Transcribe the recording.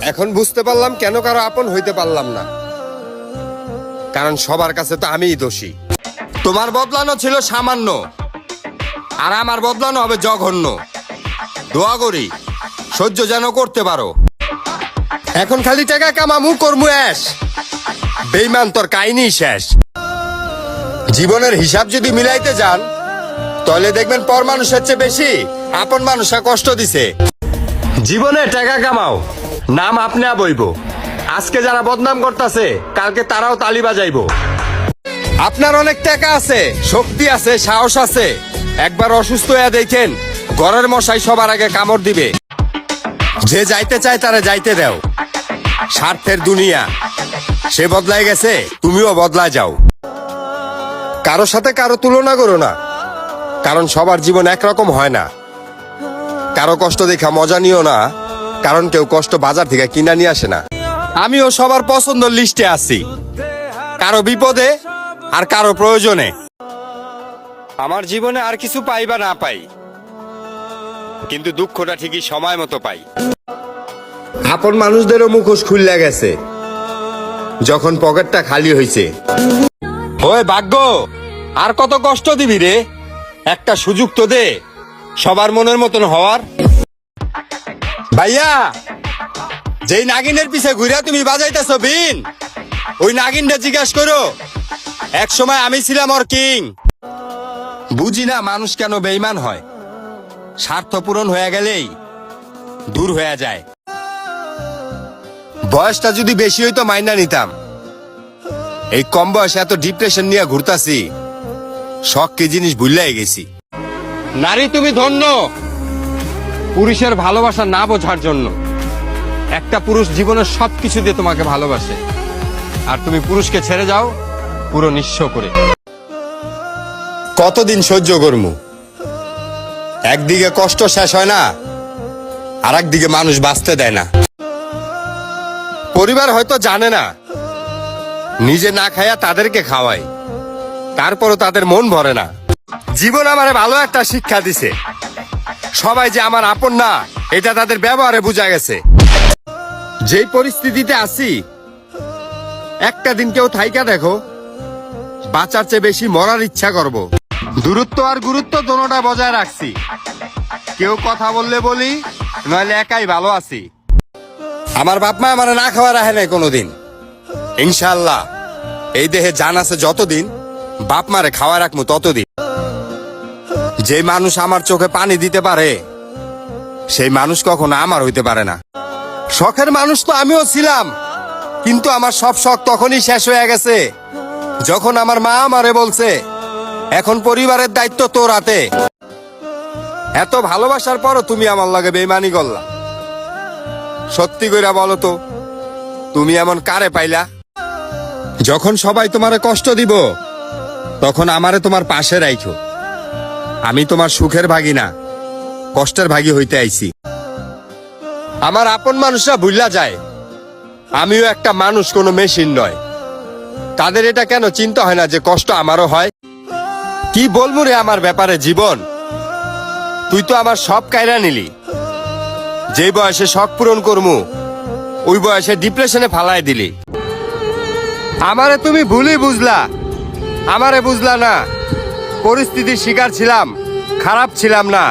এখন বুঝতে পারলাম কেন কারো আপন হইতে পারলাম না, কারণ সবার কাছে তো আমিই দোষী। তোমার বদলানো ছিল সামান্য, আর আমার বদলানো হবে জঘন্য। দোয়া করি সহ্য যেন করতে পারো। এখন খালি টাকা কামামু করমু অ্যাশ, বেইমান তোর কাহিনী শেষ। জীবনের হিসাব যদি মিলাইতে যান তাহলে দেখবেন পর মানুষের চেয়ে বেশি আপন মানুষরা কষ্ট দিছে। জীবনে টাকা কামাও, নাম আপনি বইব। আজকে যারা বদনাম করতেছে কালকে তারাও তালি বাজাইবো। আপনার অনেক টাকা আছে, শক্তি আছে, সাহস আছে, একবার অসুস্থ হয়ে দেখেন ঘরের মশাই সবার আগে কামড় দিবে। যে যাইতে চায় তারা যাইতে দাও। স্বার্থের দুনিয়া, সে বদলাই গেছে, তুমিও বদলায় যাও। কারো সাথে কারো তুলনা করো না, কারণ সবার জীবন একরকম হয় না। কারো কষ্ট দেখা মজা নিও না, কারণ কেউ কষ্ট বাজার থেকে কিনা নিয়ে আসে না। আমিও সবার পছন্দ লিস্টে আছি, কারো বিপদে আর কারো প্রয়োজনে। আমার জীবনে আর কিছু পাই বা না পাই, কিন্তু দুঃখটা ঠিকই সময় মতো পাই। আপন মানুষদেরও মুখোশ খুললে গেছে যখন পকেটটা খালি হয়েছে। ওই ভাগ্য, আর কত কষ্ট দিবি রে? একটা সুযোগ তো দে সবার মনের মতন হওয়ার। ভাইয়া, যেই নাগিনের পিছে ঘুরে তুমি বাজাইতেছো বিন, ওই নাগিনটা জিজ্ঞাসা করো এক সময় আমি ছিলাম ওর কিং। বুঝি না মানুষ কেন বেইমান হয়, স্বার্থ পূরণ হয়ে গেলেই দূর হয়ে যায়। বয়সটা যদি বেশি হইতো মাইনা নিতাম, এই কম বয়সে এত ডিপ্রেশন নিয়ে ঘুরতাছি, শখ কি জিনিস ভুললাই গেছি। নারী তুমি ধন্য, পুরুষের ভালোবাসা না বোঝার জন্য। একটা পুরুষ জীবনের সবকিছু দিয়ে তোমাকে ভালোবাসে, আর তুমি পুরুষকে ছেড়ে যাও পুরো নিঃস্ব করে। কতদিন সহ্য করমু? একদিকে কষ্ট শেষ হয় না, আর একদিকে মানুষ বাঁচতে দেয় না। পরিবার হয়তো জানে না, নিজে না খায়া তাদেরকে খাওয়াই, তারপরও তাদের মন ভরে না। জীবন আমারে ভালো একটা শিক্ষা দিছে, সবাই যে আমার আপন না এটা তাদের ব্যবহারে বোঝা গেছে। যেই পরিস্থিতিতে আছি, একটা দিন কেউ থাইকা দেখো, বাঁচার চেয়ে বেশি মরার ইচ্ছা করব। দূরত্ব আর গুরুত্ব দোনোটা বজায় রাখছি। কেউ কথা বললে বলি, নইলে একাই ভালো আছি। আমার বাপ মা আমার না খাওয়া রাখে নাই কোনোদিন। ইনশাআল্লাহ এই দেহে জান আছে যতদিন, বাপ মারে খাওয়া রাখবো ততদিন। যে মানুষ আমার চোখে পানি দিতে পারে, সেই মানুষ কখনো আমার হইতে পারে না। শখের মানুষ তো আমিও ছিলাম, কিন্তু আমার সব শখ তখনই শেষ হয়ে গেছে যখন আমার মা আমারে বলছে, এখন পরিবারের দায়িত্ব তোর হাতে। এত ভালোবাসার পরও তুমি আমার লাগে বেইমানি করলা। সত্যি কইরা বলো তো, তুমি এমন কারে পাইলা? যখন সবাই তোমারে কষ্ট দিব, তখন আমারে তোমার পাশে রাইখো। আমি তোমার সুখের ভাগী না, কষ্টের ভাগী হইতে আইছি। আমার আপন মানুষরা ভুল্লা যায় আমিও একটা মানুষ, কোনো মেশিন নয়। তাদের এটা কেন চিন্তা হয় না যে কষ্ট আমারও হয়? কি বলবো রে আমার ব্যাপারে জীবন, তুই তো আমার সব কায়রা নিলি। যে বয়সে শখ পূরণ করমু, ওই বয়সে ডিপ্রেশনে ফালাই দিলি। আমারে তুমি ভুলই বুঝলা, আমারে বুঝলা না। পরিস্থিতির শিকার ছিলাম, খারাপ ছিলাম না।